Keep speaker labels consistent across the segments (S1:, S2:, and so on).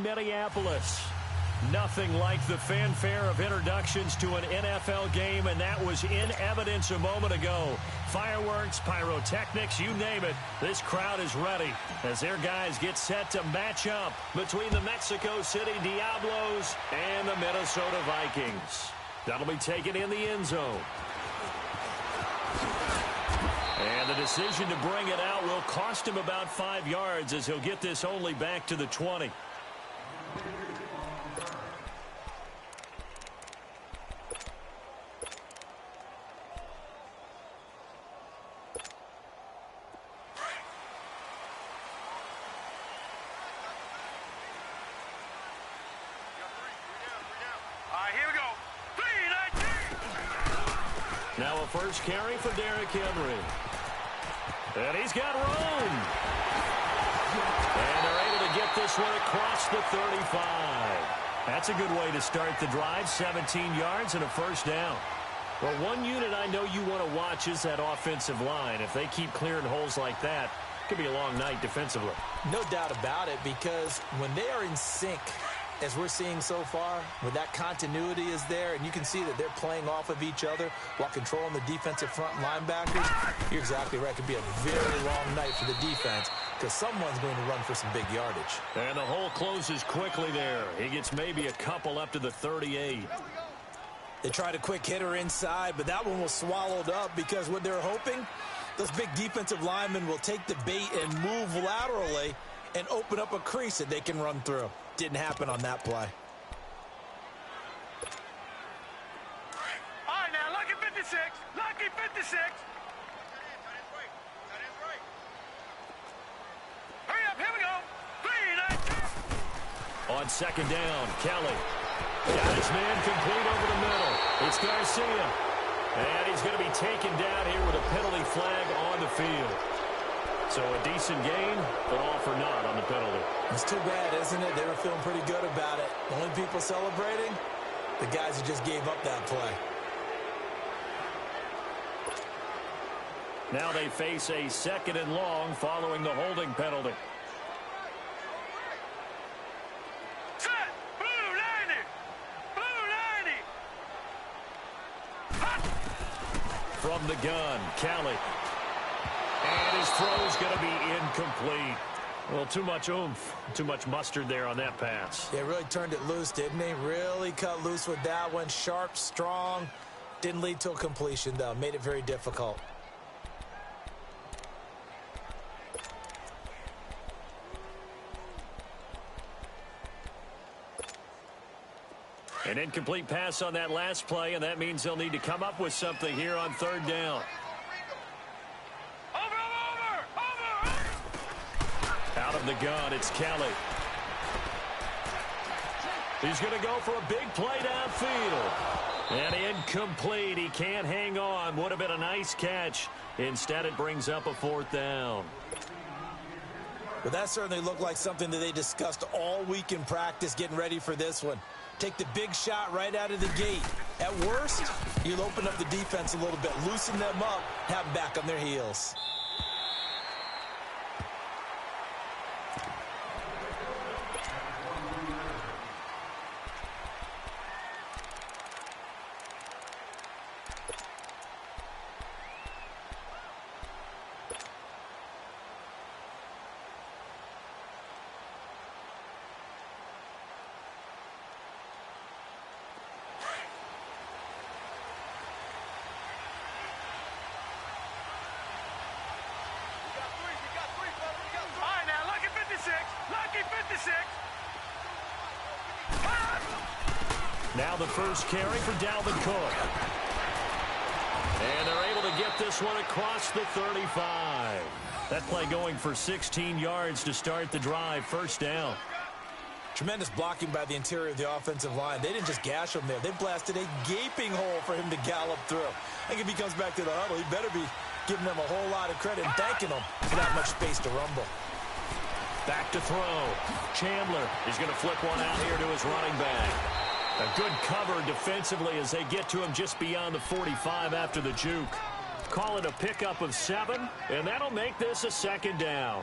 S1: Minneapolis. Nothing like the fanfare of introductions to an NFL game, and that was in evidence a moment ago. Fireworks, pyrotechnics, you name it. This crowd is ready as their guys get set to match up between the Mexico City Diablos and the Minnesota Vikings. That'll be taken in the end zone. And the decision to bring it out will cost him about 5 yards as he'll get this only back to the 20. Now a first carry for Derrick Henry. And he's got room. And they're able to get this one across the 35. That's a good way to start the drive. 17 yards and a first down. Well, one unit I know you want to watch is that offensive line. If they keep clearing holes like that, it could be a long night defensively.
S2: No doubt about it, because when they are in sync, as we're seeing so far, when that continuity is there, and you can see that they're playing off of each other while controlling the defensive front linebackers, you're exactly right. It could be a very long night for the defense because someone's going to run for some big yardage.
S1: And the hole closes quickly there. He gets maybe a couple up to the 38.
S2: They tried a quick hitter inside, but that one was swallowed up because what they're hoping, those big defensive linemen will take the bait and move laterally and open up a crease that they can run through. Didn't happen on that play.
S3: All right, now, lucky 56. Lucky 56. Hurry up, here we go. 3-9.
S1: On second down, Kelly. Got his man complete over the middle. It's Garcia. And he's going to be taken down here with a penalty flag on the field. So a decent gain, but all for naught on the penalty.
S2: It's too bad, isn't it? They were feeling pretty good about it. The only people celebrating, the guys who just gave up that play.
S1: Now they face a second and long following the holding penalty.
S3: Set! Blue 90! Blue 90! Hot!
S1: From the gun, Kelly. And his throw's going to be incomplete. Well, too much oomph, too much mustard there on that pass.
S2: Yeah, really turned it loose, didn't he? Really cut loose with that one. Sharp, strong. Didn't lead to a completion, though. Made it very difficult.
S1: An incomplete pass on that last play, and that means they'll need to come up with something here on third down. Out of the gun, it's Kelly. He's going to go for a big play downfield. And incomplete. He can't hang on. Would have been a nice catch. Instead, it brings up a fourth down.
S2: Well, that certainly looked like something that they discussed all week in practice getting ready for this one. Take the big shot right out of the gate. At worst, you'll open up the defense a little bit, loosen them up, have them back on their heels.
S1: Now the first carry for Dalvin Cook. And they're able to get this one across the 35. That play going for 16 yards to start the drive. First down.
S2: Tremendous blocking by the interior of the offensive line. They didn't just gash him there. They blasted a gaping hole for him to gallop through. I think if he comes back to the huddle, he better be giving them a whole lot of credit and thanking them for that much space to rumble.
S1: Back to throw. Chandler is going to flip one out here to his running back. A good cover defensively as they get to him just beyond the 45 after the juke. Call it a pickup of 7, and that'll make this a second down.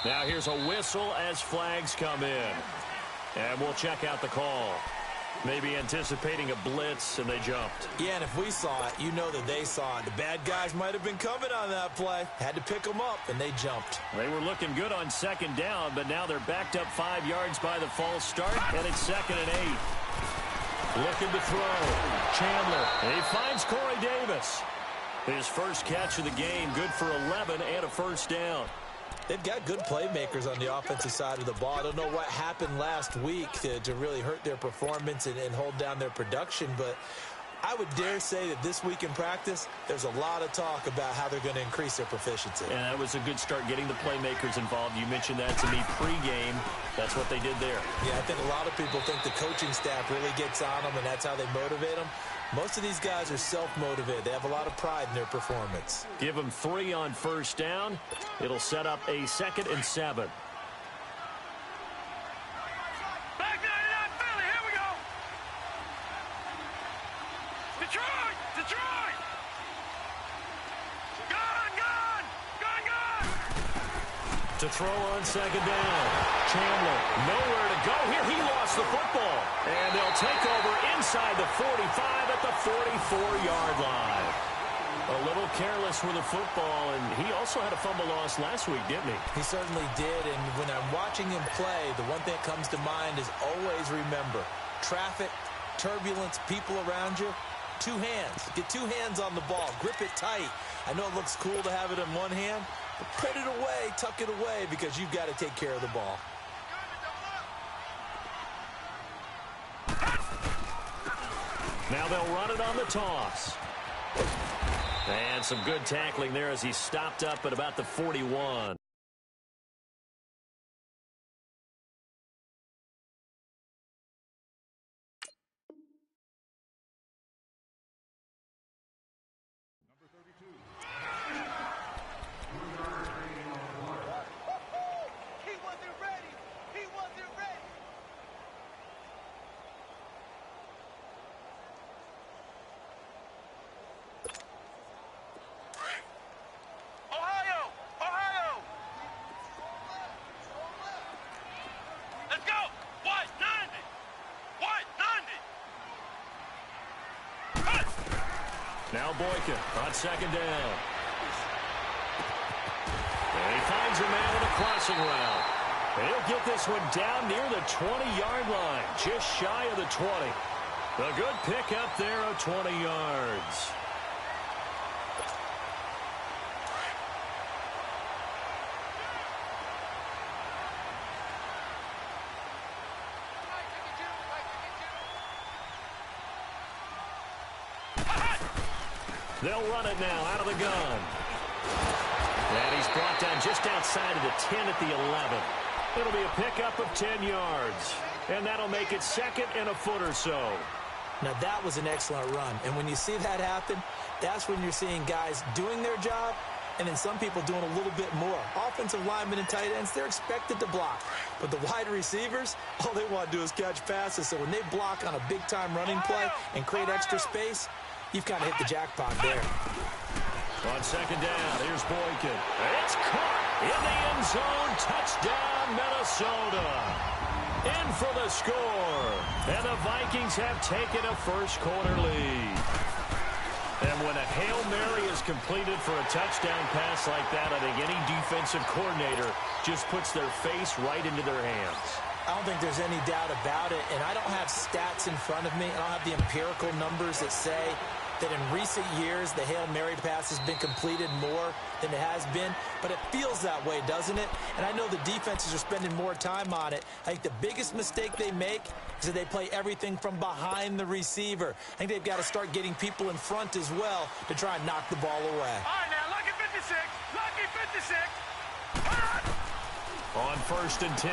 S1: Now here's a whistle as flags come in. And we'll check out the call. Maybe anticipating a blitz, and they jumped.
S2: Yeah, and if we saw it, you know that they saw it. The bad guys might have been coming on that play. Had to pick them up, and they jumped.
S1: They were looking good on second down, but now they're backed up 5 yards by the false start, and it's 2nd and 8. Looking to throw. Chandler, and he finds Corey Davis. His first catch of the game, good for 11 and a first down.
S2: They've got good playmakers on the offensive side of the ball. I don't know what happened last week to really hurt their performance and hold down their production, but I would dare say that this week in practice, there's a lot of talk about how they're going to increase their proficiency.
S1: And that was a good start, getting the playmakers involved. You mentioned that to me pregame. That's what they did there.
S2: Yeah, I think a lot of people think the coaching staff really gets on them, and that's how they motivate them. Most of these guys are self-motivated. They have a lot of pride in their performance.
S1: Give them 3 on first down. It'll set up a 2nd and 7.
S3: Back 99 Philly, here we go. Detroit, Detroit. Gone.
S1: To throw on second down. Chandler, nowhere to go here. He lost the football. And they'll take over inside the 45 at the 44-yard line. A little careless with the football, and he also had a fumble loss last week, didn't he?
S2: He certainly did, and when I'm watching him play, the one thing that comes to mind is always remember, traffic, turbulence, people around you, 2 hands. Get 2 hands on the ball. Grip it tight. I know it looks cool to have it in one hand, but put it away, tuck it away, because you've got to take care of the ball.
S1: Now they'll run it on the toss. And some good tackling there as he stopped up at about the 41. Now Boykin on second down. And he finds a man in a crossing route. And he'll get this one down near the 20-yard line, just shy of the 20. A good pickup there of 20 yards. They'll run it now out of the gun. And he's brought down just outside of the 10 at the 11. It'll be a pickup of 10 yards. And that'll make it 2nd and a foot or so.
S2: Now, that was an excellent run. And when you see that happen, that's when you're seeing guys doing their job and then some people doing a little bit more. Offensive linemen and tight ends, they're expected to block. But the wide receivers, all they want to do is catch passes. So when they block on a big-time running play and create extra space, you've kind of hit the jackpot there.
S1: On second down, here's Boykin. It's caught in the end zone. Touchdown, Minnesota. In for the score. And the Vikings have taken a first-quarter lead. And when a Hail Mary is completed for a touchdown pass like that, I think any defensive coordinator just puts their face right into their hands.
S2: I don't think there's any doubt about it, and I don't have stats in front of me. I don't have the empirical numbers that say that in recent years the Hail Mary pass has been completed more than it has been, but it feels that way, doesn't it? And I know the defenses are spending more time on it. I think the biggest mistake they make is that they play everything from behind the receiver. I think they've got to start getting people in front as well to try and knock the ball away.
S3: All right, now, lucky 56, lucky 56.
S1: On 1st and 10,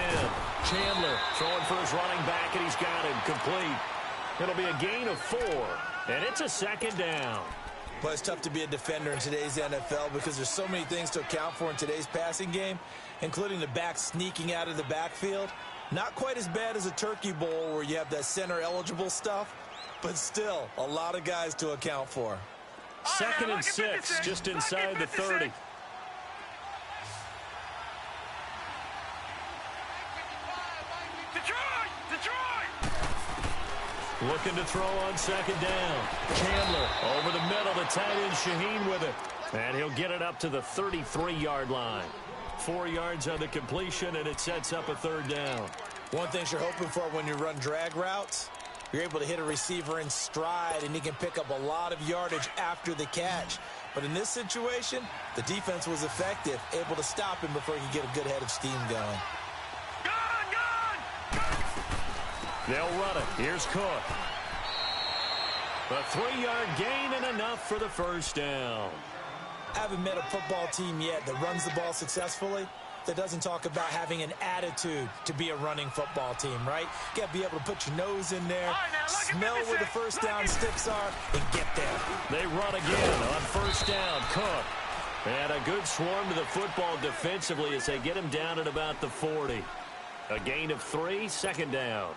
S1: Chandler throwing for his running back, and he's got him complete. It'll be a gain of 4, and it's a 2nd down.
S2: Well, it's tough to be a defender in today's NFL because there's so many things to account for in today's passing game, including the back sneaking out of the backfield. Not quite as bad as a turkey bowl where you have that center-eligible stuff, but still a lot of guys to account for.
S1: 2nd and 6, just inside the 30. Looking to throw on second down. Chandler over the middle. The tight end Shaheen with it. And he'll get it up to the 33-yard line. 4 yards on the completion, and it sets up a third down.
S2: One thing you're hoping for when you run drag routes, you're able to hit a receiver in stride, and he can pick up a lot of yardage after the catch. But in this situation, the defense was effective, able to stop him before he could get a good head of steam going.
S1: They'll run it. Here's Cook. A 3-yard gain and enough for the first down.
S2: I haven't met a football team yet that runs the ball successfully that doesn't talk about having an attitude to be a running football team, right? You got to be able to put your nose in there, smell where the first down sticks are, and get there.
S1: They run again on first down. Cook. And a good swarm to the football defensively as they get him down at about the 40. A gain of 3, second down.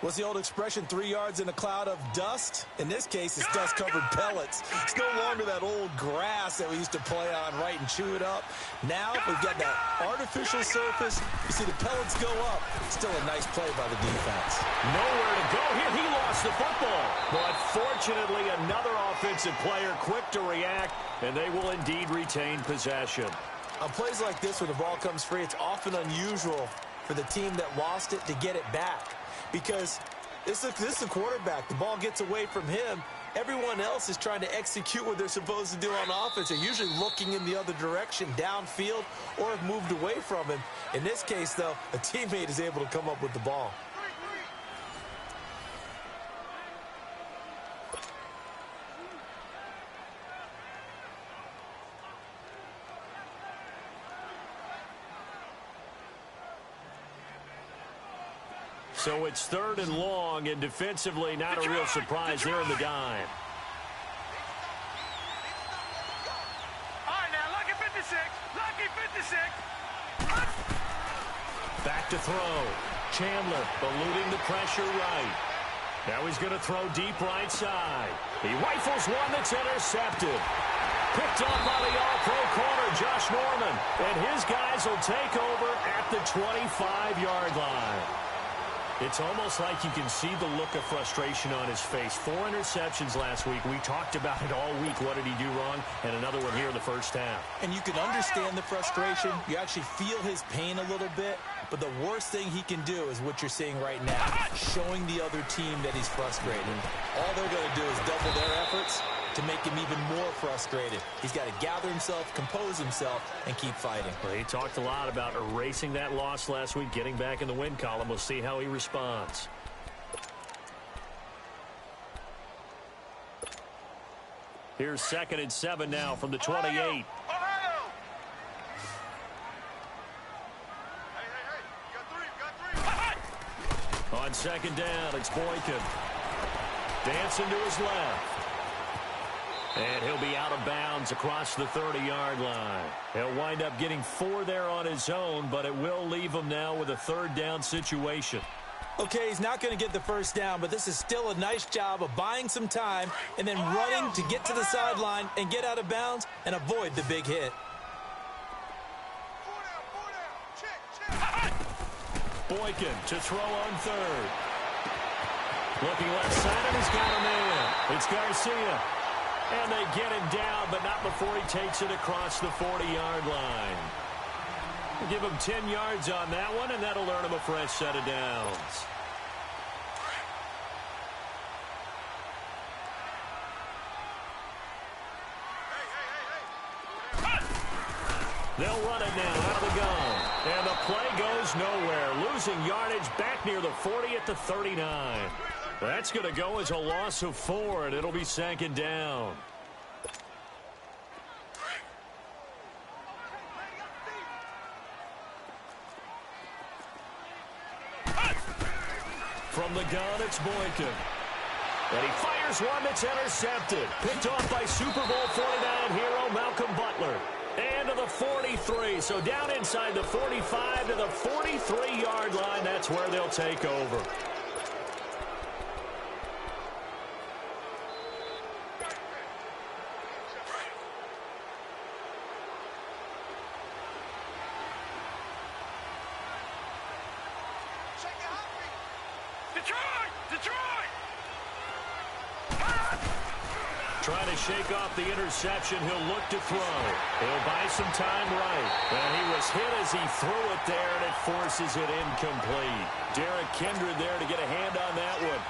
S2: What's the old expression, 3 yards in a cloud of dust? In this case, it's dust-covered pellets. It's no longer that old grass that we used to play on, right, and chew it up. Now we've got that artificial surface. You see the pellets go up. Still a nice play by the defense.
S1: Nowhere to go here. He lost the football. But fortunately, another offensive player quick to react, and they will indeed retain possession.
S2: On plays like this where the ball comes free, it's often unusual for the team that lost it to get it back. Because this is a quarterback. The ball gets away from him. Everyone else is trying to execute what they're supposed to do on offense. They're usually looking in the other direction, downfield, or have moved away from him. In this case, though, a teammate is able to come up with the ball.
S1: So it's 3rd and long, and defensively not a real surprise there in the dime.
S3: All right, now, lucky 56. Lucky 56.
S1: Back to throw. Chandler eluding the pressure right. Now he's going to throw deep right side. He rifles one that's intercepted. Picked up by the all-pro corner, Josh Norman. And his guys will take over at the 25-yard line. It's almost like you can see the look of frustration on his face. 4 interceptions last week. We talked about it all week. What did he do wrong? And another one here in the first half.
S2: And you can understand the frustration. You actually feel his pain a little bit. But the worst thing he can do is what you're seeing right now, showing the other team that he's frustrated. All they're going to do is double their efforts to make him even more frustrated. He's got to gather himself, compose himself, and keep fighting.
S1: Well, he talked a lot about erasing that loss last week, getting back in the win column. We'll see how he responds. Here's 2nd and 7 now from the 28. On second down, it's Boykin. Dancing to his left. And he'll be out of bounds across the 30-yard line. He'll wind up getting 4 there on his own, but it will leave him now with a 3rd down situation.
S2: Okay, he's not going to get the first down, but this is still a nice job of buying some time and then running to get to the sideline and get out of bounds and avoid the big hit.
S1: Boykin to throw on 3rd. Looking left side, and he's got a man. It's Garcia. And they get him down, but not before he takes it across the 40-yard line. We'll give him 10 yards on that one, and that'll earn him a fresh set of downs. They'll run it now out of the gun. And the play goes nowhere. Losing yardage back near the 40 at the 39. That's going to go as a loss of 4, and it'll be 2nd down. From the gun, it's Boykin. And he fires one that's intercepted. Picked off by Super Bowl 49 hero Malcolm Butler. And to the 43. So down inside the 45 to the 43-yard line. That's where they'll take over.
S3: Detroit! Detroit!
S1: Trying to shake off the interception. He'll look to throw. He'll buy some time right. And he was hit as he threw it there, and it forces it incomplete. Derek Kindred there to get a hand on that one.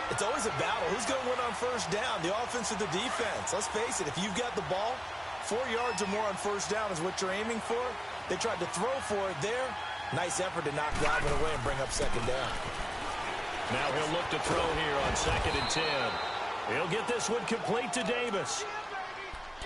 S2: It's always a battle. Who's going to win on first down, the offense or the defense? Let's face it, if you've got the ball, 4 yards or more on first down is what you're aiming for. They tried to throw for it there. Nice effort to knock Dalvin away and bring up second down.
S1: Now he'll look to throw here on 2nd and 10. He'll get this one complete to Davis.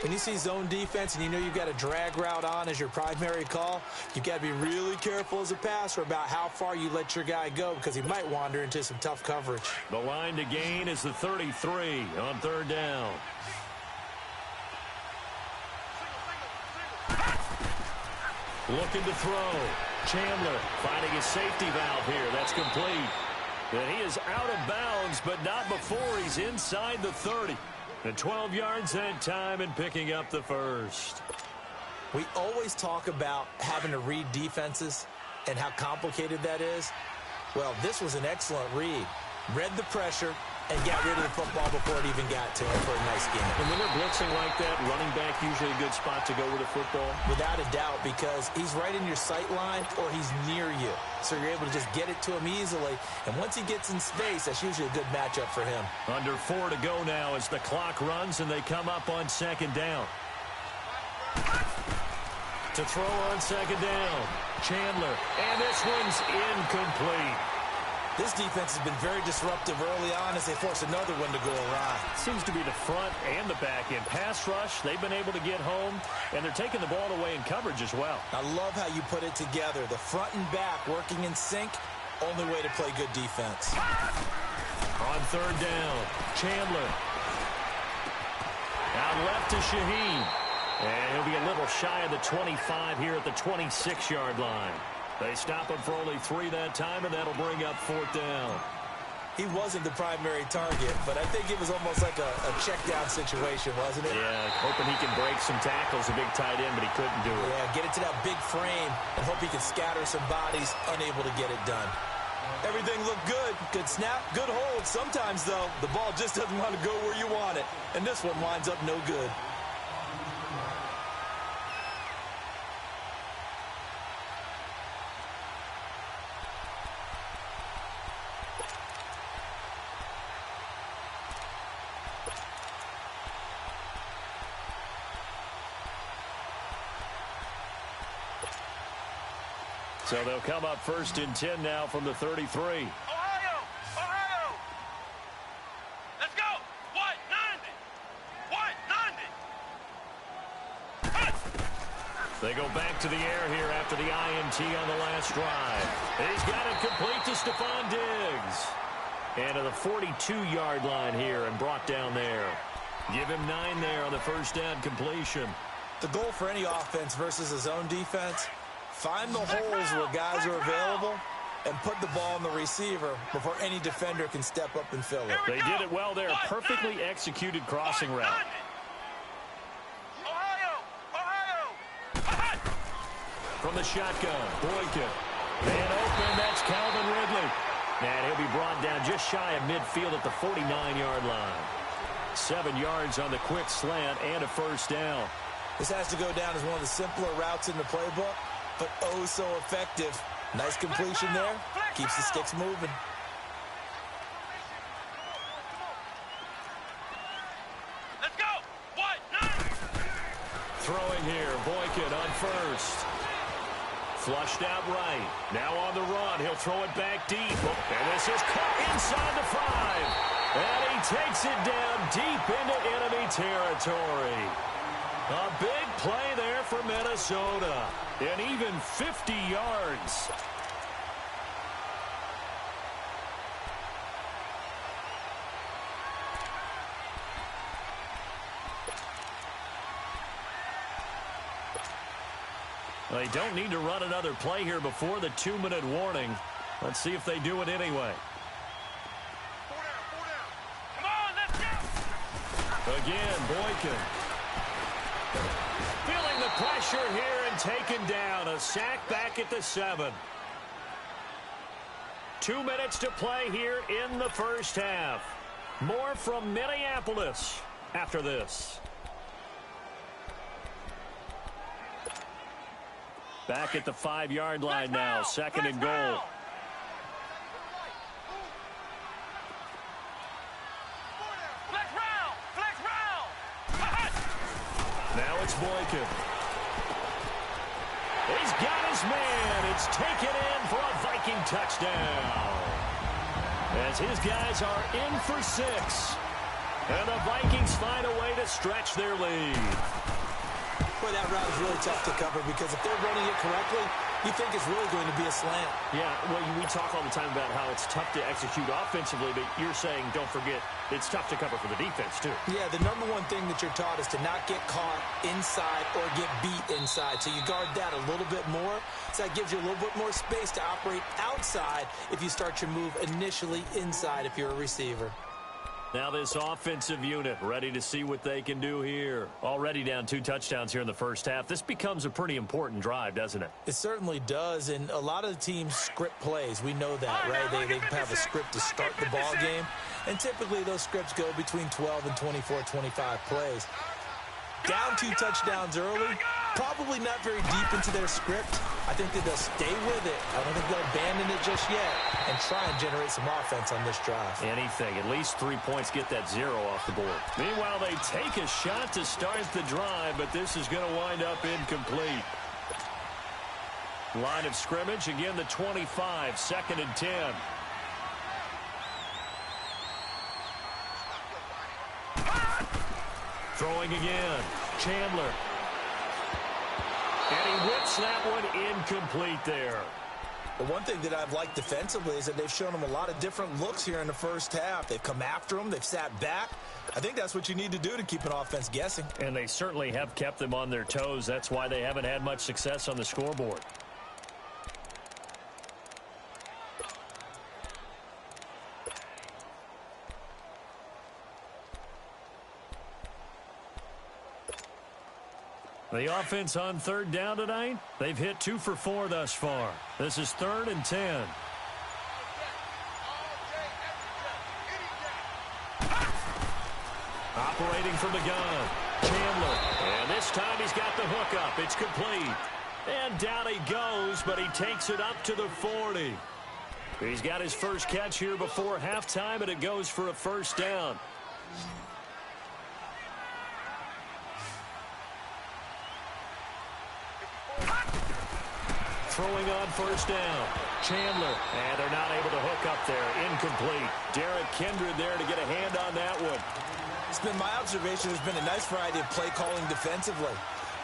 S2: When you see zone defense and you know you've got a drag route on as your primary call, you've got to be really careful as a passer about how far you let your guy go because he might wander into some tough coverage.
S1: The line to gain is the 33 on 3rd down. Looking to throw. Chandler finding his safety valve here. That's complete. And he is out of bounds, but not before he's inside the 30. And 12 yards that time and picking up the first.
S2: We always talk about having to read defenses and how complicated that is. Well, this was an excellent read. Read the pressure and got rid of the football before it even got to him for a nice game.
S1: And when they're blitzing like that, running back usually a good spot to go with the football?
S2: Without a doubt, because he's right in your sight line or he's near you. So you're able to just get it to him easily. And once he gets in space, that's usually a good matchup for him.
S1: Under 4 to go now as the clock runs and they come up on 2nd down. To throw on 2nd down. Chandler. And this one's incomplete.
S2: This defense has been very disruptive early on as they force another one to go awry.
S1: Seems to be the front and the back end. Pass rush, they've been able to get home, and they're taking the ball away in coverage as well.
S2: I love how you put it together. The front and back working in sync, only way to play good defense.
S1: On 3rd down, Chandler. Out left to Shaheen. And he'll be a little shy of the 25 here at the 26-yard line. They stop him for only 3 that time, and that'll bring up 4th down.
S2: He wasn't the primary target, but I think it was almost like a check-down situation, wasn't it?
S1: Yeah, hoping he can break some tackles, a big tight end, but he couldn't do it.
S2: Yeah, get it to that big frame and hope he can scatter some bodies, unable to get it done. Everything looked good. Good snap, good hold. Sometimes, though, the ball just doesn't want to go where you want it, and this one winds up no good.
S1: So they'll come up 1st and 10 now from the 33.
S3: Ohio! Ohio! Let's go! What? 90!
S1: They go back to the air here after the INT on the last drive. He's got it complete to Stephon Diggs. And to the 42-yard line here and brought down there. Give him 9 there on the first down completion.
S2: The goal for any offense versus a zone defense, find the holes where guys are available and put the ball on the receiver before any defender can step up and fill it.
S1: They did it well there. Perfectly executed crossing route. From the shotgun, Boykin. Man open, that's Calvin Ridley. And he'll be brought down just shy of midfield at the 49-yard line. 7 yards on the quick slant and a first down.
S2: This has to go down as one of the simpler routes in the playbook, but oh so effective. Nice completion there. Keeps the sticks moving.
S3: Let's go! What?
S1: Throwing here, Boykin on first. Flushed out right. Now on the run. He'll throw it back deep. And this is caught inside the 5. And he takes it down deep into enemy territory. A big play there for Minnesota. And even 50 yards. They don't need to run another play here before the 2-minute warning. Let's see if they do it anyway.
S3: 4 down. Come on, let's go!
S1: Again, Boykin. Feeling the pressure here and taken down. A sack back at the 7. 2 minutes to play here in the first half. More from Minneapolis after this. Back at the 5-yard line now, second and goal. Now it's Boykin. He's got his man. It's taken in for a Viking touchdown. As his guys are in for 6. And the Vikings find a way to stretch their lead.
S2: Boy, that route is really tough to cover because if they're running it correctly, you think it's really going to be a slant.
S1: Yeah, well, we talk all the time about how it's tough to execute offensively, but you're saying, don't forget, it's tough to cover for the defense, too.
S2: Yeah, the number one thing that you're taught is to not get caught inside or get beat inside. So you guard that a little bit more. So that gives you a little bit more space to operate outside if you start your move initially inside if you're a receiver.
S1: Now this offensive unit ready to see what they can do here. Already down 2 touchdowns here in the first half. This becomes a pretty important drive, doesn't it?
S2: It certainly does, and a lot of the teams script plays. We know that, right? They have a script to start the ball game, and typically those scripts go between 12 and 24, 25 plays. Down 2 touchdowns early, probably not very deep into their script. I think that they'll stay with it. I don't think they'll abandon it just yet and try and generate some offense on this drive.
S1: Anything. At least 3 points, get that 0 off the board. Meanwhile, they take a shot to start the drive, but this is going to wind up incomplete. Line of scrimmage, again the 25, 2nd and 10. Throwing again. Chandler. And he whips that one incomplete there.
S2: The one thing that I've liked defensively is that they've shown them a lot of different looks here in the first half. They've come after them. They've sat back. I think that's what you need to do to keep an offense guessing.
S1: And they certainly have kept them on their toes. That's why they haven't had much success on the scoreboard. The offense on 3rd down tonight, they've hit 2 for 4 thus far. This is 3rd and 10. Operating from the gun, Chandler. And this time he's got the hook up. It's complete. And down he goes, but he takes it up to the 40. He's got his first catch here before halftime, and it goes for a first down. Throwing on first down. Chandler. And they're not able to hook up there. Incomplete. Derek Kindred there to get a hand on that one.
S2: It's been my observation there's been a nice variety of play calling defensively.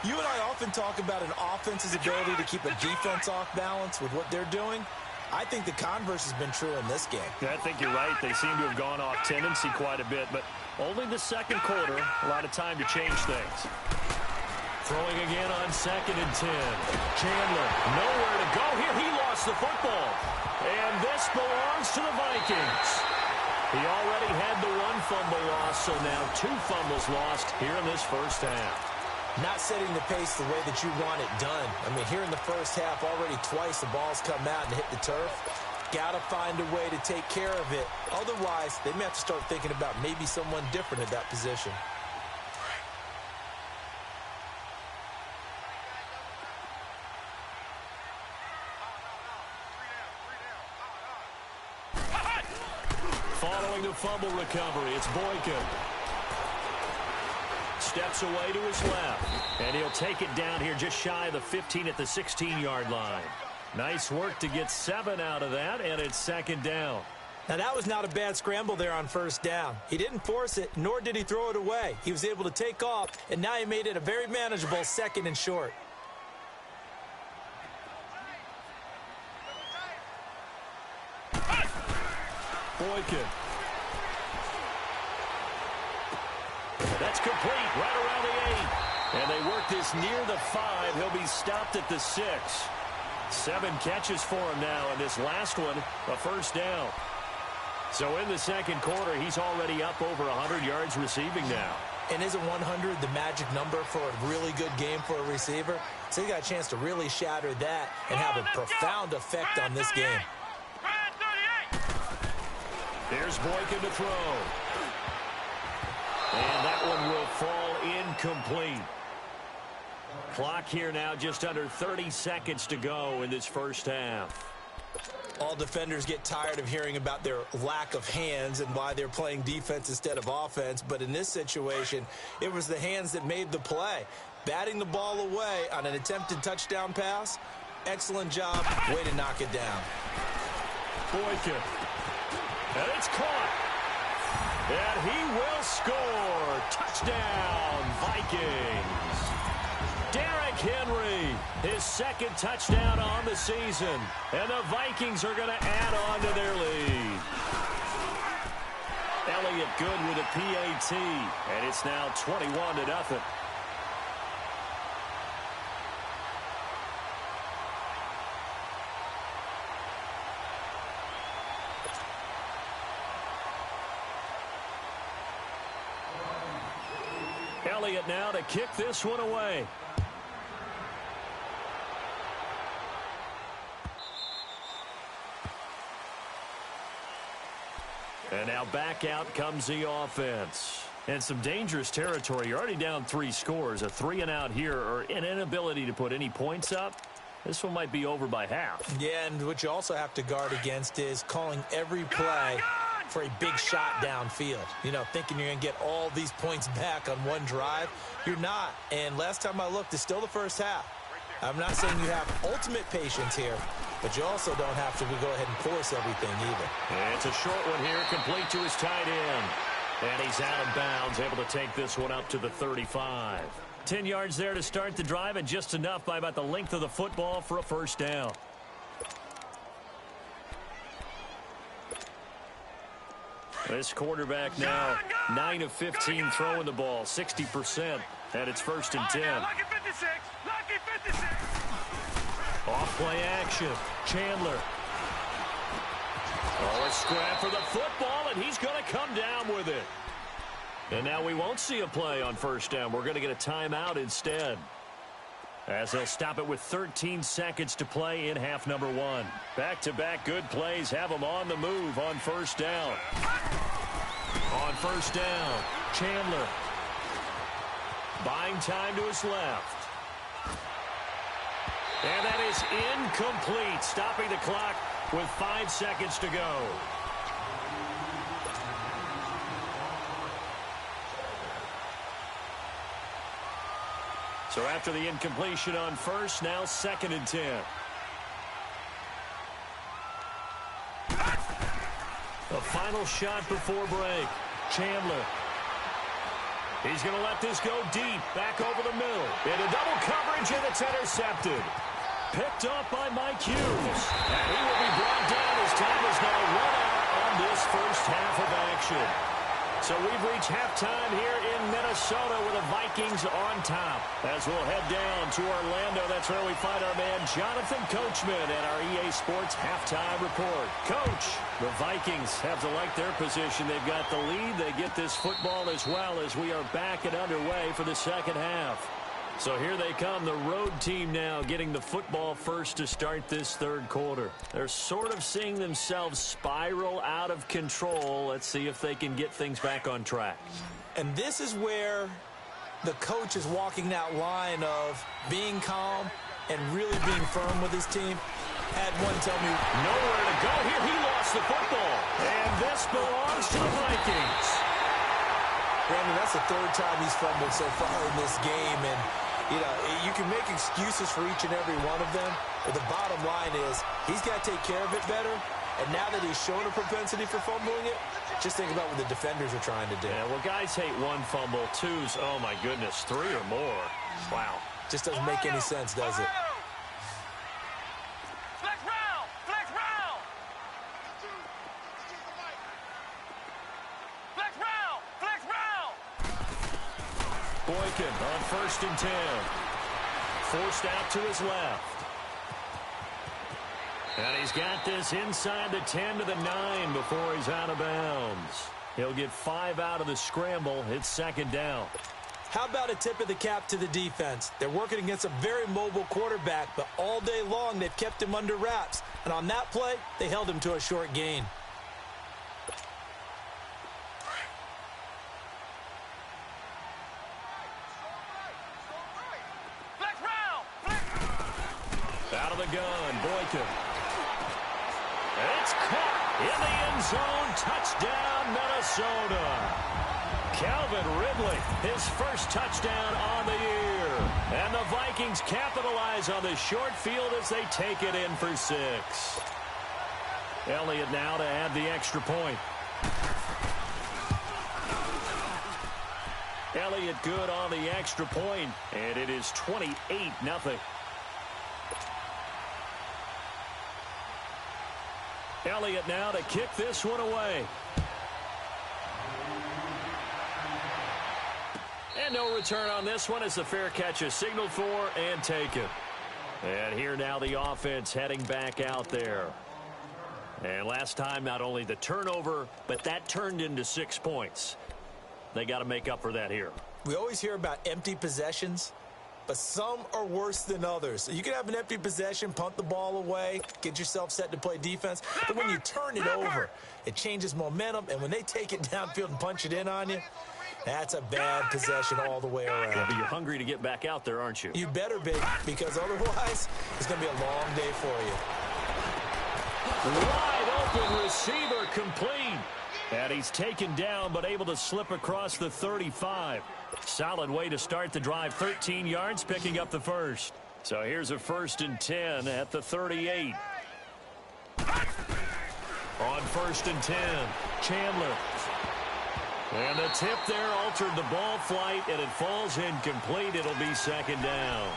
S2: You and I often talk about an offense's ability to keep a defense off balance with what they're doing. I think the converse has been true in this game.
S1: Yeah, I think you're right. They seem to have gone off tendency quite a bit, but only the second quarter. A lot of time to change things. Throwing again on 2nd and 10. Chandler, nowhere to go here. He lost the football. And this belongs to the Vikings. He already had the 1 fumble loss, so now 2 fumbles lost here in this first half.
S2: Not setting the pace the way that you want it done. I mean, here in the first half, already twice the ball's come out and hit the turf. Got to find a way to take care of it. Otherwise, they may have to start thinking about maybe someone different at that position.
S1: Following the fumble recovery, it's Boykin. Steps away to his left, and he'll take it down here just shy of the 15 at the 16-yard line. Nice work to get 7 out of that, and it's 2nd down.
S2: Now, that was not a bad scramble there on first down. He didn't force it, nor did he throw it away. He was able to take off, and now he made it a very manageable 2nd and short.
S1: Boykin. That's complete, right around the 8. And they work this near the 5. He'll be stopped at the 6. 7 catches for him now, and this last one, a first down. So in the second quarter, he's already up over 100 yards receiving now.
S2: And isn't 100 the magic number for a really good game for a receiver? So he got a chance to really shatter that and have a profound effect on this game.
S1: Here's Boykin to throw. And that one will fall incomplete. Clock here now just under 30 seconds to go in this first half.
S2: All defenders get tired of hearing about their lack of hands and why they're playing defense instead of offense. But in this situation, it was the hands that made the play. Batting the ball away on an attempted touchdown pass. Excellent job. Way to knock it down.
S1: Boykin. And it's caught. And he will score. Touchdown, Vikings. Derrick Henry, his second touchdown on the season. And the Vikings are going to add on to their lead. Elliott good with a PAT. And it's now 21-0. Elliott now to kick this one away. And now back out comes the offense. And some dangerous territory. You're already down 3 scores. A 3-and-out here or an inability to put any points up. This one might be over by half.
S2: Yeah, and what you also have to guard against is calling every play for a big shot downfield. You know, thinking you're going to get all these points back on one drive. You're not. And last time I looked, it's still the first half. I'm not saying you have ultimate patience here, but you also don't have to go ahead and force everything either.
S1: And it's a short one here, complete to his tight end. And he's out of bounds, able to take this one up to the 35. 10 yards there to start the drive, and just enough by about the length of the football for a first down. This quarterback now 9 of 15 throwing the ball, 60%, and it's 1st and 10.
S3: Lucky 56. Lucky 56.
S1: Off play action. Chandler. Oh, a scrap for the football, and he's going to come down with it. And now we won't see a play on first down. We're going to get a timeout instead, as they'll stop it with 13 seconds to play in half number 1. Back-to-back good plays have them on the move on first down. On first down, Chandler. Buying time to his left. And that is incomplete, stopping the clock with 5 seconds to go. So after the incompletion on first, now 2nd and 10. The final shot before break. Chandler. He's going to let this go deep, back over the middle. Into double coverage, and it's intercepted. Picked up by Mike Hughes. And he will be brought down as time is now run out on this first half of action. So we've reached halftime here in Minnesota with the Vikings on top. As we'll head down to Orlando, that's where we find our man Jonathan Coachman and our EA Sports halftime report. Coach, the Vikings have to like their position. They've got the lead. They get this football as well as we are back and underway for the second half. So here they come, the road team now getting the football first to start this third quarter. They're sort of seeing themselves spiral out of control. Let's see if they can get things back on track.
S2: And this is where the coach is walking that line of being calm and really being firm with his team. Had one tell me
S1: nowhere to go here. He lost the football. And this belongs to the Vikings.
S2: Brandon, that's the 3rd time he's fumbled so far in this game. And you know, you can make excuses for each and every one of them, but the bottom line is he's got to take care of it better. And now that he's shown a propensity for fumbling it, just think about what the defenders are trying to do.
S1: Yeah, well, guys hate 1 fumble, 2's, oh my goodness, 3 or more. Wow.
S2: Just doesn't make any sense, does it?
S3: Flex round. Flex round. Flex round. Flex round.
S1: Boykin on 1st and 10. Forced out to his left. And he's got this inside the 10 to the 9 before he's out of bounds. He'll get 5 out of the scramble. It's 2nd down.
S2: How about a tip of the cap to the defense? They're working against a very mobile quarterback, but all day long they've kept him under wraps. And on that play, they held him to a short gain.
S1: the gun. Boykin. It's caught in the end zone. Touchdown, Minnesota. Calvin Ridley, his first touchdown on the year. And the Vikings capitalize on the short field as they take it in for 6. Elliott now to add the extra point. Elliott good on the extra point, and it is 28-0. Elliott now to kick this one away. And no return on this one as the fair catch is signaled for and taken. And here now the offense heading back out there. And last time, not only the turnover, but that turned into 6 points. They got to make up for that here.
S2: We always hear about empty possessions, but some are worse than others. So you can have an empty possession, punt the ball away, get yourself set to play defense. But when you turn it over, it changes momentum. And when they take it downfield and punch it in on you, that's a bad possession all the way around.
S1: Yeah, but you're hungry to get back out there, aren't you?
S2: You better be, because otherwise it's going to be a long day for you.
S1: Wide open receiver complete. And he's taken down but able to slip across the 35. Solid way to start the drive. 13 yards, picking up the first. So here's a 1st and 10 at the 38. On 1st and 10, Chandler. And the tip there altered the ball flight, and it falls incomplete. It'll be 2nd down.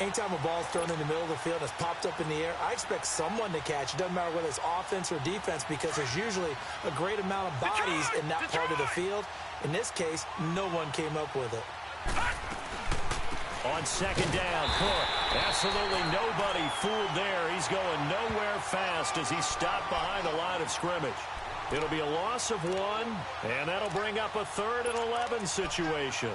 S2: Anytime a ball's thrown in the middle of the field and it's popped up in the air, I expect someone to catch. It doesn't matter whether it's offense or defense, because there's usually a great amount of bodies in that part of the field. In this case, no one came up with it.
S1: On 2nd down, Cook. Absolutely nobody fooled there. He's going nowhere fast as he's stopped behind the line of scrimmage. It'll be a loss of 1, and that'll bring up a 3rd and 11 situation.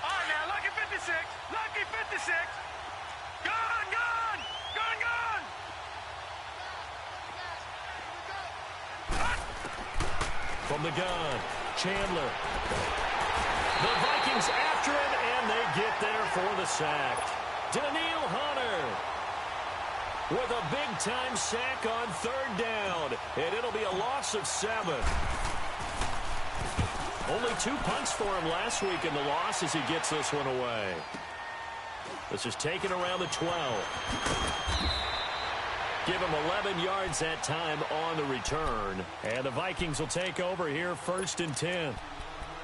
S3: All right, now, lucky 56. Lucky 56. Gone, gone. Gone, gone.
S1: From the gun, Chandler. The Vikings after him, and they get there for the sack. Daniil Hunter with a big-time sack on 3rd down, and it'll be a loss of 7. Only 2 punts for him last week in the loss as he gets this one away. This is taken around the 12. Give him 11 yards that time on the return. And the Vikings will take over here 1st and 10.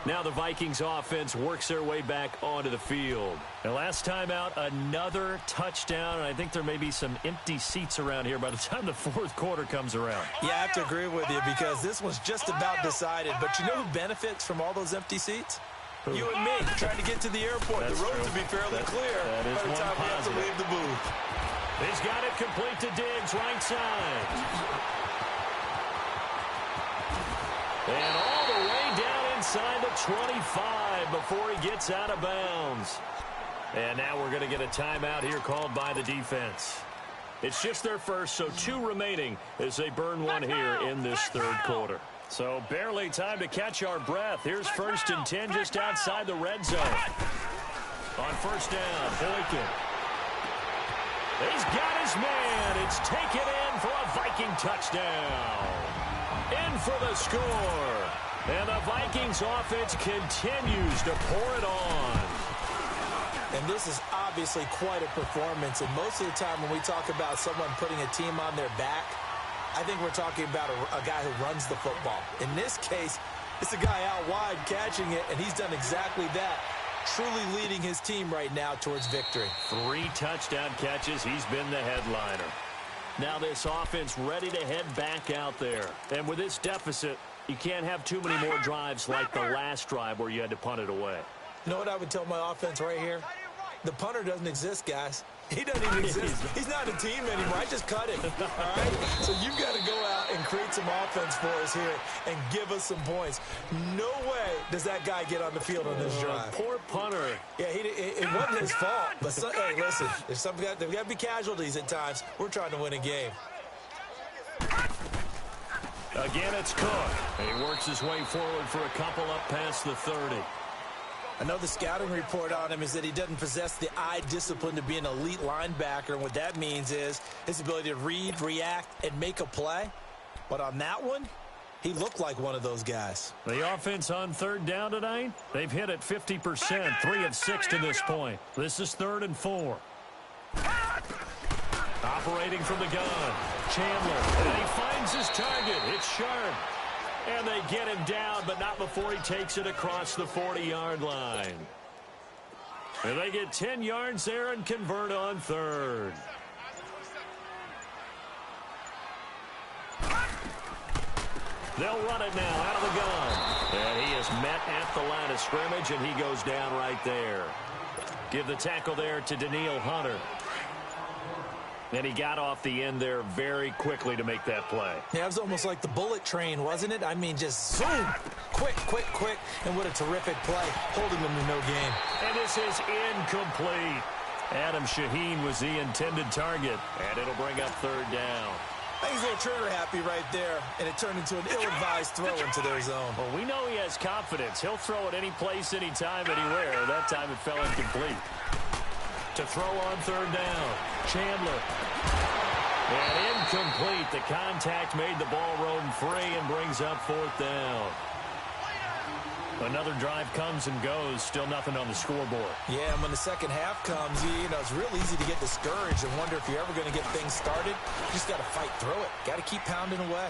S1: Now the Vikings offense works their way back onto the field. And last time out, another touchdown. And I think there may be some empty seats around here by the time the 4th quarter comes around.
S2: Yeah, I have to agree with you, because this one's just about decided. But you know who benefits from all those empty seats?
S1: Who?
S2: You and me, trying to get to the airport.
S1: That's
S2: the roads
S1: true.
S2: will be fairly clear
S1: that is
S2: by the
S1: one
S2: time we have to
S1: positive.
S2: leave the booth.
S1: He's got it complete to Diggs, right side. And all the way down inside the 25 before he gets out of bounds. And now we're going to get a timeout here called by the defense. It's just their first, so 2 remaining as they burn one here in this 3rd quarter. So barely time to catch our breath. Here's 1st and 10 just outside the red zone. On 1st down, Boykin. He's got his man. It's taken in for a Viking touchdown. In for the score. And the Vikings offense continues to pour it on.
S2: And this is obviously quite a performance. And most of the time when we talk about someone putting a team on their back, I think we're talking about a guy who runs the football. In this case, it's a guy out wide catching it, and he's done exactly that. Truly leading his team right now towards victory.
S1: 3 touchdown catches. He's been the headliner. Now this offense ready to head back out there. And with this deficit, you can't have too many more drives like the last drive where you had to punt it away.
S2: You know what I would tell my offense right here? The punter doesn't exist, guys. He doesn't even exist. He's not a team anymore. I just cut him. All right? So you've got to go out and create some offense for us here and give us some points. No way does that guy get on the field on this drive.
S1: Poor punter.
S2: Yeah, it wasn't his fault. But, hey, listen, there's got to be casualties at times. We're trying to win a game.
S1: Again, it's Cook. And he works his way forward for a couple up past the 30.
S2: I know the scouting report on him is that he doesn't possess the eye discipline to be an elite linebacker. And what that means is his ability to read, react, and make a play. But on that one, he looked like one of those guys.
S1: The offense on third down tonight, they've hit it 50%, 3 of 6 to this point. This is 3rd and 4. Operating from the gun, Chandler, and he finds his target. It's Sharp. And they get him down, but not before he takes it across the 40-yard line. And they get 10 yards there and convert on 3rd. They'll run it now out of the gun. And he is met at the line of scrimmage, and he goes down right there. Give the tackle there to Daniil Hunter. And he got off the end there very quickly to make that play.
S2: Yeah, it was almost like the bullet train, wasn't it? I mean, just zoom, quick, quick, quick, and what a terrific play, holding them to no gain.
S1: And this is incomplete. Adam Shaheen was the intended target, and it'll bring up 3rd down.
S2: He's a little trigger happy right there, and it turned into an ill-advised throw into their zone.
S1: Well, we know he has confidence. He'll throw it any place, anytime, anywhere. That time it fell incomplete. To throw on 3rd down, Chandler. And incomplete. The contact made the ball roam free and brings up 4th down. Another drive comes and goes. Still nothing on the scoreboard.
S2: Yeah, and when the second half comes, you know, it's real easy to get discouraged and wonder if you're ever going to get things started. You just got to fight through it. Got to keep pounding away.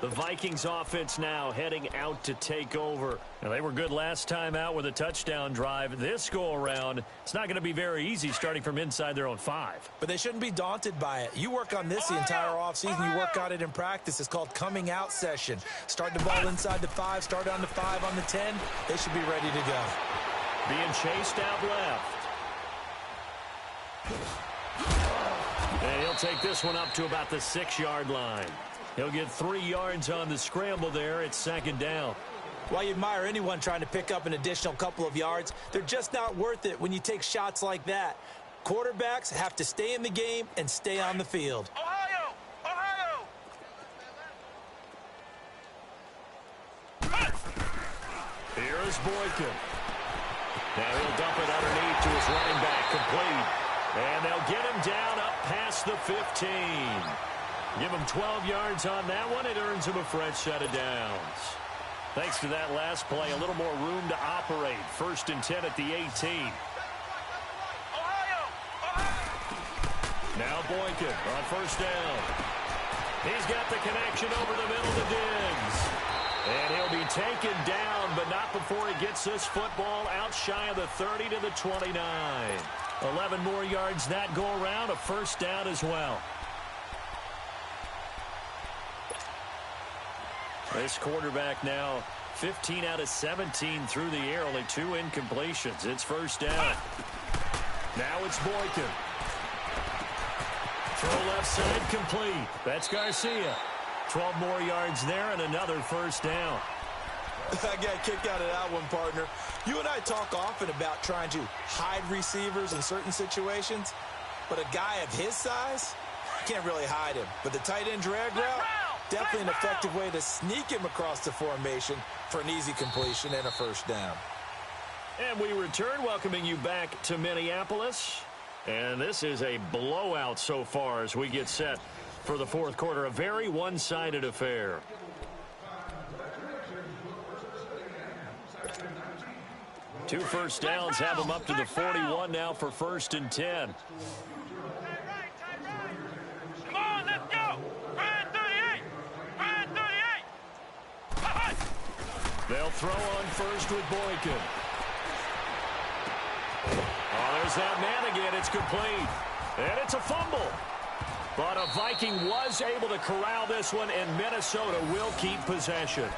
S1: The Vikings offense now heading out to take over. Now, they were good last time out with a touchdown drive. This go-around, it's not going to be very easy starting from inside their own 5.
S2: But they shouldn't be daunted by it. You work on this the entire offseason. You work on it in practice. It's called coming out session. Start the ball inside the 5, start on the 5, on the 10. They should be ready to go.
S1: Being chased out left. And he'll take this one up to about the 6-yard line. He'll get 3 yards on the scramble there. It's 2nd down.
S2: While you admire anyone trying to pick up an additional couple of yards, they're just not worth it when you take shots like that. Quarterbacks have to stay in the game and stay on the field.
S3: Ohio! Ohio!
S1: Here is Boykin. Now he'll dump it underneath to his running back, complete. And they'll get him down up past the 15. Give him 12 yards on that one. It earns him a fresh set of downs. Thanks to that last play, a little more room to operate. 1st and 10 at the 18.
S3: Ohio!
S1: Now Boykin on 1st down. He's got the connection over the middle to Diggs. And he'll be taken down, but not before he gets this football out shy of the 30 to the 29. 11 more yards that go around, a 1st down as well. This quarterback now 15 out of 17 through the air, only 2 incompletions. It's 1st down. Now it's Boykin. Throw left side complete. That's Garcia. 12 more yards there and another 1st down.
S2: I got a kick out of that one, partner. You and I talk often about trying to hide receivers in certain situations, but a guy of his size, can't really hide him. But the tight end drag route, definitely an effective way to sneak him across the formation for an easy completion and a 1st down.
S1: And we return, welcoming you back to Minneapolis. And this is a blowout so far as we get set for the 4th quarter. A very one-sided affair. Two 1st downs have them up to the 41 now for 1st and 10.
S3: Come on, let's go! Brand 38! Brand 38!
S1: They'll throw on 1st with Boykin. Oh, there's that man again. It's complete. And it's a fumble. But a Viking was able to corral this one, and Minnesota will keep possession.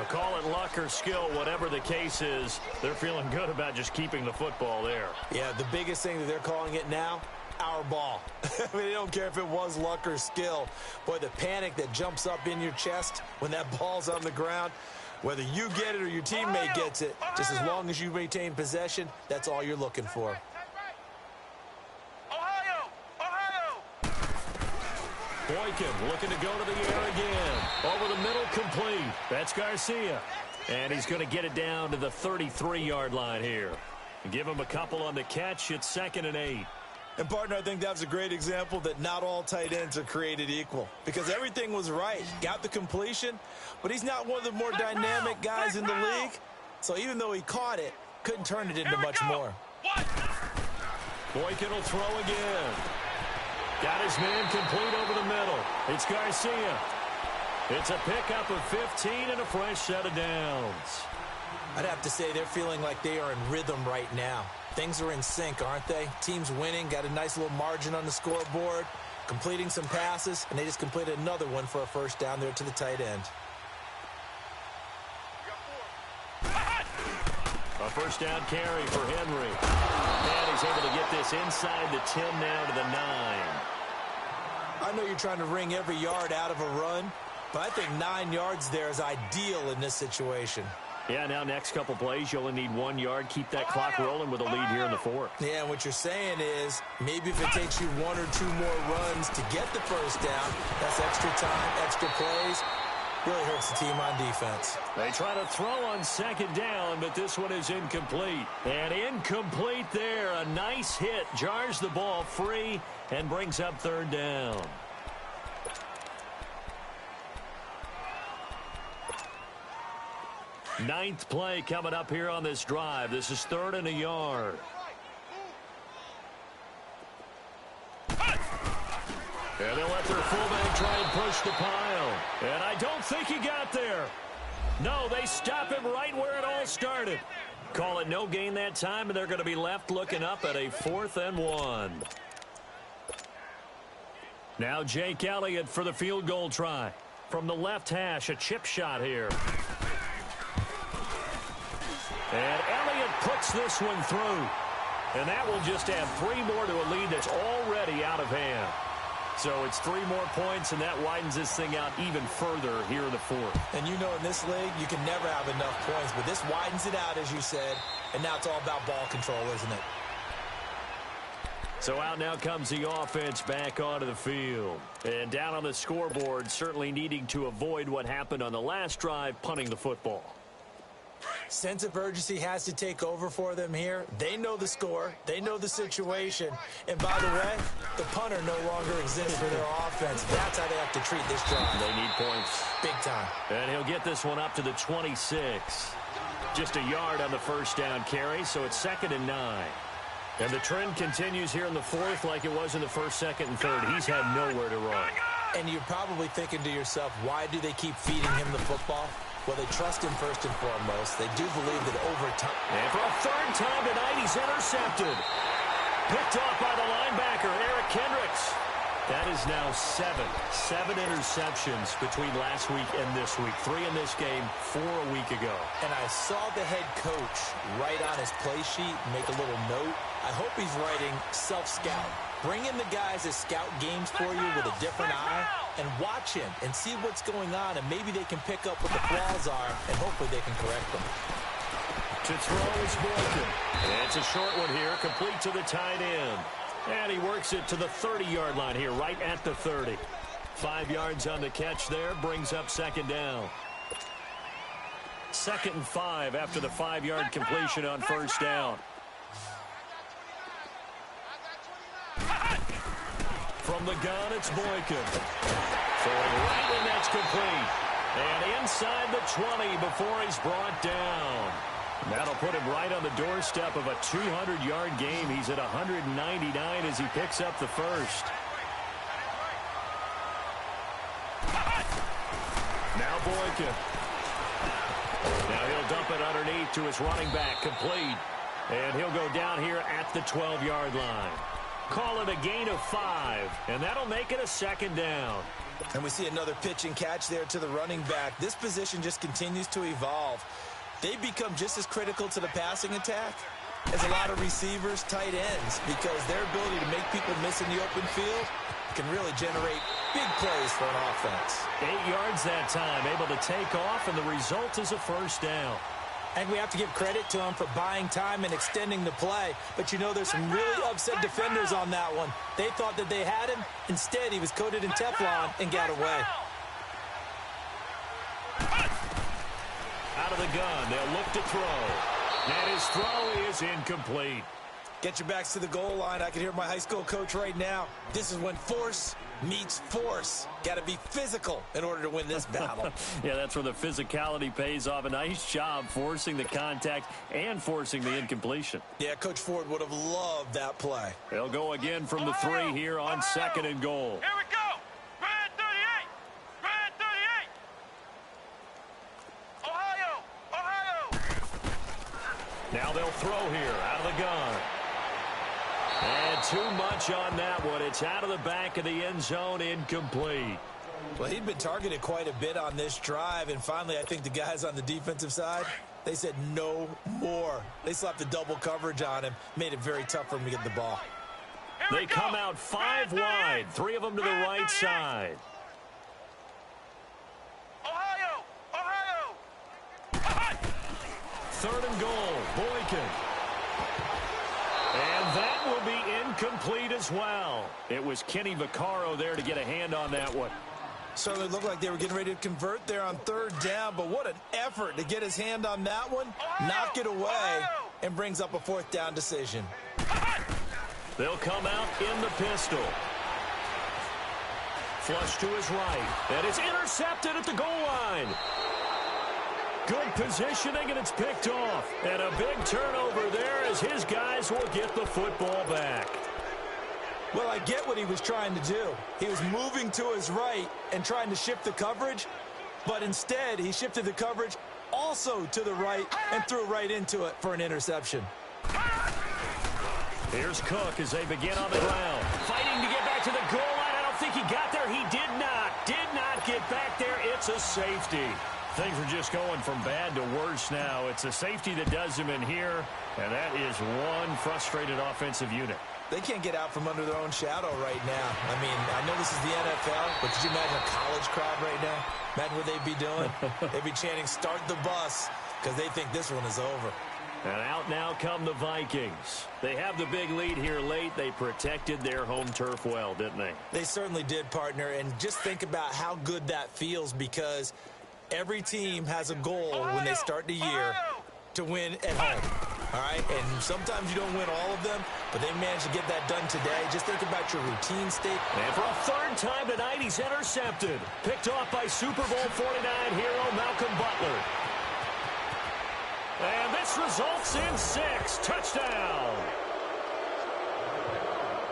S1: Call it luck or skill, whatever the case is, they're feeling good about just keeping the football there.
S2: Yeah, the biggest thing that they're calling it now, our ball. I mean, they don't care if it was luck or skill. Boy, the panic that jumps up in your chest when that ball's on the ground, whether you get it or your teammate gets it, just as long as you maintain possession, that's all you're looking for.
S3: Ohio! Ohio!
S1: Boykin looking to go to the air again. Over the middle, complete. That's Garcia. And he's going to get it down to the 33-yard line here. Give him a couple on the catch. It's 2nd and 8.
S2: And, partner, I think that was a great example that not all tight ends are created equal. Because everything was right. Got the completion, but he's not one of the more dynamic guys in the league. So even though he caught it, couldn't turn it into much more.
S1: Boykin will throw again. Got his man complete over the middle. It's Garcia. It's a pickup of 15 and a fresh set of downs.
S2: I'd have to say they're feeling like they are in rhythm right now. Things are in sync, aren't they? Team's winning, got a nice little margin on the scoreboard, completing some passes, and they just completed another one for a first down there to the tight end.
S1: A first down carry for Henry. And he's able to get this inside the 10 now to the 9.
S2: I know you're trying to wring every yard out of a run, but I think 9 yards there is ideal in this situation.
S1: Yeah, now next couple plays, you only need 1 yard. Keep that clock rolling with a lead here in the 4th.
S2: Yeah, and what you're saying is maybe if it takes you 1 or 2 more runs to get the first down, that's extra time, extra plays. Really hurts the team on defense.
S1: They try to throw on 2nd down, but this one is incomplete. And incomplete there. A nice hit. Jars the ball free and brings up 3rd down. Ninth play coming up here on this drive. This is 3rd and a yard. And they'll let their fullback try and push the pile. And I don't think he got there. No, they stop him right where it all started. Call it no gain that time, and they're going to be left looking up at a 4th and 1. Now Jake Elliott for the field goal try. From the left hash, a chip shot here. And Elliott puts this one through. And that will just add 3 more to a lead that's already out of hand. So it's 3 more points, and that widens this thing out even further here in the 4th.
S2: And you know in this league, you can never have enough points, but this widens it out, as you said, and now it's all about ball control, isn't it?
S1: So out now comes the offense back onto the field. And down on the scoreboard, certainly needing to avoid what happened on the last drive, punting the football.
S2: Sense of urgency has to take over for them here. They know the score. They know the situation. And by the way, the punter no longer exists for their offense. That's how they have to treat this drive.
S1: They need points.
S2: Big time.
S1: And he'll get this one up to the 26. Just a yard on the first down carry, so it's 2nd and 9. And the trend continues here in the 4th like it was in the 1st, 2nd, and 3rd. He's had nowhere to run.
S2: And you're probably thinking to yourself, why do they keep feeding him the football? Well, they trust him first and foremost. They do believe that over time.
S1: And for a 3rd time tonight, he's intercepted. Picked off by the linebacker, Eric Kendricks. That is now 7 interceptions between last week and this week. 3 in this game, 4 a week ago.
S2: And I saw the head coach write on his play sheet, make a little note. I hope he's writing self-scout. Bring in the guys that scout games for you with a different eye and watch him and see what's going on, and maybe they can pick up what the flaws are, and hopefully they can correct them.
S1: To throw is Boykin. And it's a short one here, complete to the tight end. And he works it to the 30-yard line here, right at the 30. 5 yards on the catch there, brings up 2nd down. 2nd and 5 after the 5-yard completion on first down. From the gun, it's Boykin. Throwing right, and that's complete. And inside the 20 before he's brought down. That'll put him right on the doorstep of a 200-yard game. He's at 199 as he picks up the first. Now Boykin. Now he'll dump it underneath to his running back, complete. And he'll go down here at the 12-yard line. Call it a gain of 5, and that'll make it a 2nd down.
S2: And we see another pitch and catch there to the running back. This position just continues to evolve. They become just as critical to the passing attack as a lot of receivers, tight ends, because their ability to make people miss in the open field can really generate big plays for an offense.
S1: 8 yards that time, able to take off, and the result is a first down.
S2: And we have to give credit to him for buying time and extending the play. But, you know, there's some really upset defenders on that one. They thought that they had him. Instead, he was coated in Teflon and got away.
S1: Out of the gun, they'll look to throw. And his throw is incomplete.
S2: Get your backs to the goal line. I can hear my high school coach right now. This is when force meets force. Got to be physical in order to win this battle.
S1: Yeah, that's where the physicality pays off. A nice job forcing the contact and forcing the incompletion.
S2: Yeah, Coach Ford would have loved that play.
S1: They'll go again from the 3 here on 2nd and goal.
S3: Here we go. Red 38. Red 38. Ohio.
S1: Now they'll throw here out of the gun. And too much on that one. It's out of the back of the end zone, incomplete.
S2: Well, he'd been targeted quite a bit on this drive, and finally I think the guys on the defensive side, they said no more. They slapped the double coverage on him, made it very tough for him to get the ball.
S1: They come out 5 wide, 3 of them to the right side.
S3: Ohio.
S1: 3rd and goal, Boykin. And that will be incomplete as well. It was Kenny Vaccaro there to get a hand on that one.
S2: Certainly looked like they were getting ready to convert there on 3rd down, but what an effort to get his hand on that one, knock it away, and brings up a 4th down decision.
S1: They'll come out in the pistol. Flush to his right. And it's intercepted at the goal line. Good positioning, and it's picked off. And a big turnover there as his guys will get the football back.
S2: Well, I get what he was trying to do. He was moving to his right and trying to shift the coverage, but instead he shifted the coverage also to the right and threw right into it for an interception.
S1: Here's Cook as they begin on the ground. Fighting to get back to the goal line. I don't think he got there. He did not. Did not get back there. It's a safety. Things are just going from bad to worse now. It's a safety that does him in here, and that is one frustrated offensive unit.
S2: They can't get out from under their own shadow right now. I mean, I know this is the NFL, but could you imagine a college crowd right now? Imagine what they'd be doing. They'd be chanting, "Start the bus," because they think this one is over.
S1: And out now come the Vikings. They have the big lead here late. They protected their home turf well, didn't they?
S2: They certainly did, partner. And just think about how good that feels, because every team has a goal when they start the year to win at home. All right? And sometimes you don't win all of them, but they managed to get that done today. Just think about your routine state.
S1: And for a 3rd time tonight, he's intercepted. Picked off by Super Bowl 49 hero Malcolm Butler. And this results in 6. Touchdown.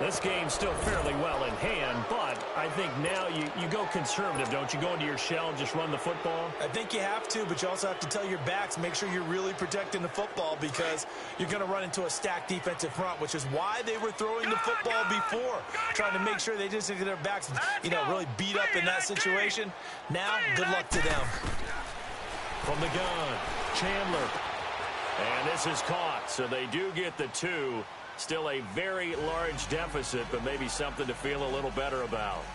S1: This game's still fairly well in hand, but I think now you go conservative, don't you? Go into your shell and just run the football?
S2: I think you have to, but you also have to tell your backs, make sure you're really protecting the football, because you're going to run into a stacked defensive front, which is why they were throwing the football before, trying to make sure they just get their backs, really beat up in that situation. Now, good luck to them.
S1: From the gun, Chandler. And this is caught, so they do get the 2. Still a very large deficit, but maybe something to feel a little better about.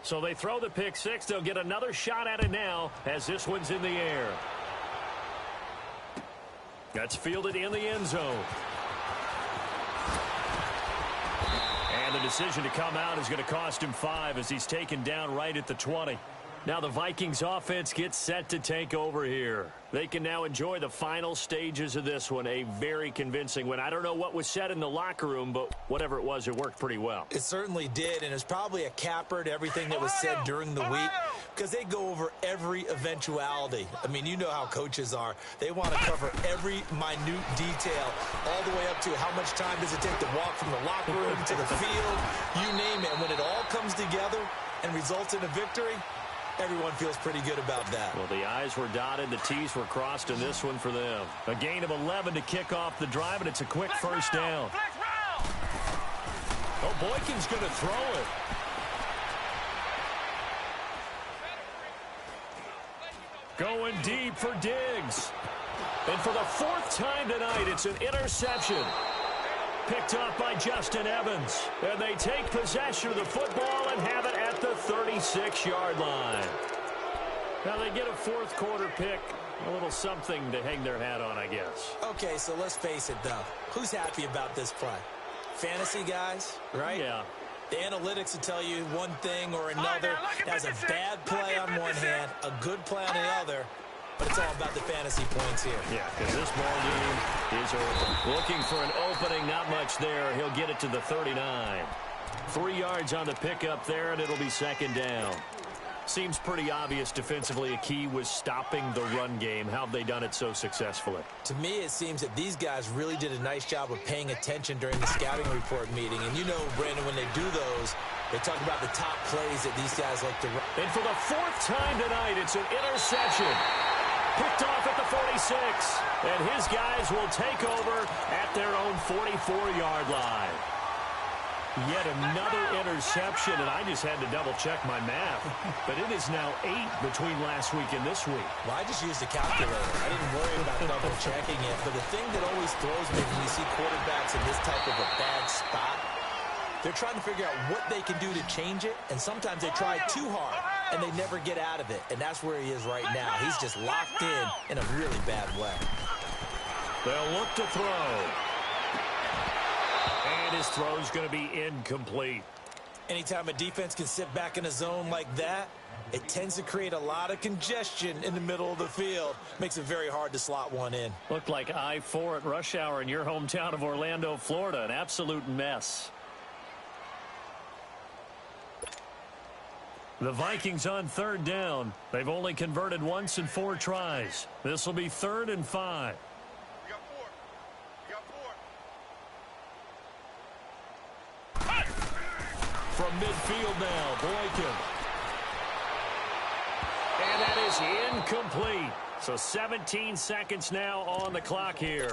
S1: So they throw the pick 6. They'll get another shot at it now as this one's in the air. That's fielded in the end zone. And the decision to come out is going to cost him 5 as he's taken down right at the 20. Now the Vikings offense gets set to take over here. They can now enjoy the final stages of this one. A very convincing win. I don't know what was said in the locker room, but whatever it was, it worked pretty well.
S2: It certainly did, and it's probably a capper to everything that was said during the week, because they go over every eventuality. I mean, you know how coaches are. They want to cover every minute detail, all the way up to how much time does it take to walk from the locker room to the field, you name it. And when it all comes together and results in a victory, everyone feels pretty good about that.
S1: Well, the I's were dotted, the T's were crossed in this one for them. A gain of 11 to kick off the drive, and it's a quick first down. Oh, Boykin's going to throw it. Going deep for Diggs. And for the 4th time tonight, it's an interception. Picked up by Justin Evans. And they take possession of the football and have it at the 36-yard line. Now they get a fourth quarter pick. A little something to hang their hat on, I guess.
S2: Okay, so let's face it, though. Who's happy about this play? Fantasy guys, right?
S1: Yeah.
S2: The analytics will tell you one thing or another. That's a bad play on one hand, a good play on the other. But it's all about the fantasy points here.
S1: Yeah, because this ball game is over. Looking for an opening, not much there. He'll get it to the 39. 3 yards on the pickup there, and it'll be second down. Seems pretty obvious defensively a key was stopping the run game. How have they done it so successfully?
S2: To me, it seems that these guys really did a nice job of paying attention during the scouting report meeting. And you know, Brandon, when they do those, they talk about the top plays that these guys like to run.
S1: And for the fourth time tonight, it's an interception. Picked off at the 46. And his guys will take over at their own 44-yard line. Yet another interception, and I just had to double-check my math. But it is now 8 between last week and this week.
S2: Well, I just used a calculator. I didn't worry about double-checking it. But the thing that always throws me when you see quarterbacks in this type of a bad spot, they're trying to figure out what they can do to change it, and sometimes they try too hard, and they never get out of it. And that's where he is right now. He's just locked in a really bad way.
S1: They'll look to throw. And his throw's going to be incomplete.
S2: Anytime a defense can sit back in a zone like that, it tends to create a lot of congestion in the middle of the field. Makes it very hard to slot one in.
S1: Looked like I-4 at rush hour in your hometown of Orlando, Florida. An absolute mess. The Vikings on third down. They've only converted once in 4 tries. This will be 3rd and 5. From midfield now, Boykin. And that is incomplete. So 17 seconds now on the clock here.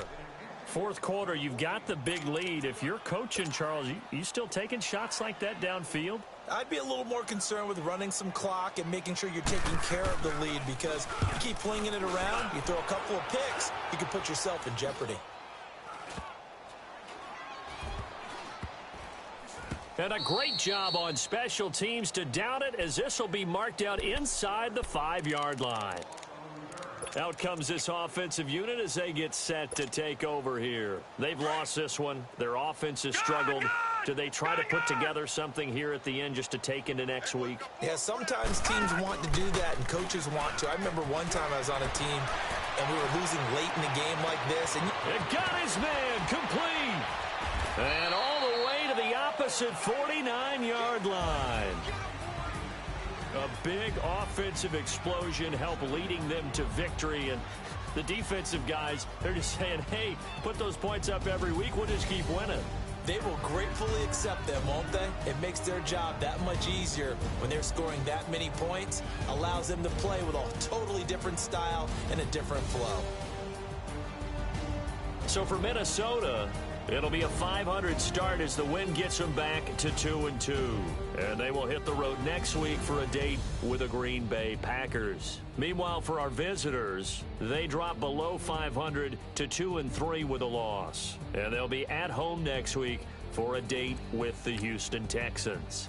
S1: Fourth quarter, you've got the big lead. If you're coaching, Charles, you still taking shots like that downfield?
S2: I'd be a little more concerned with running some clock and making sure you're taking care of the lead, because you keep flinging it around, you throw a couple of picks, you can put yourself in jeopardy.
S1: And a great job on special teams to down it, as this will be marked out inside the 5-yard line. Out comes this offensive unit as they get set to take over here. They've lost this one. Their offense has struggled. Do they try to put together something here at the end just to take into next week?
S2: Yeah, sometimes teams want to do that and coaches want to. I remember one time I was on a team and we were losing late in the game like this. And
S1: it got his man complete. And all the way to the opposite 49-yard line. A big offensive explosion helped leading them to victory. And the defensive guys, they're just saying, hey, put those points up every week. We'll just keep winning.
S2: They will gratefully accept them, won't they? It makes their job that much easier when they're scoring that many points. Allows them to play with a totally different style and a different flow.
S1: So for Minnesota, it'll be a 500 start as the win gets them back to 2-2. And they will hit the road next week for a date with the Green Bay Packers. Meanwhile, for our visitors, they drop below 500 to 2-3 with a loss. And they'll be at home next week for a date with the Houston Texans.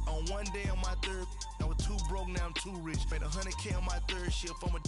S4: On one day on my third, I was too broke, now I'm too rich. Made 100K on my third shift. I'm a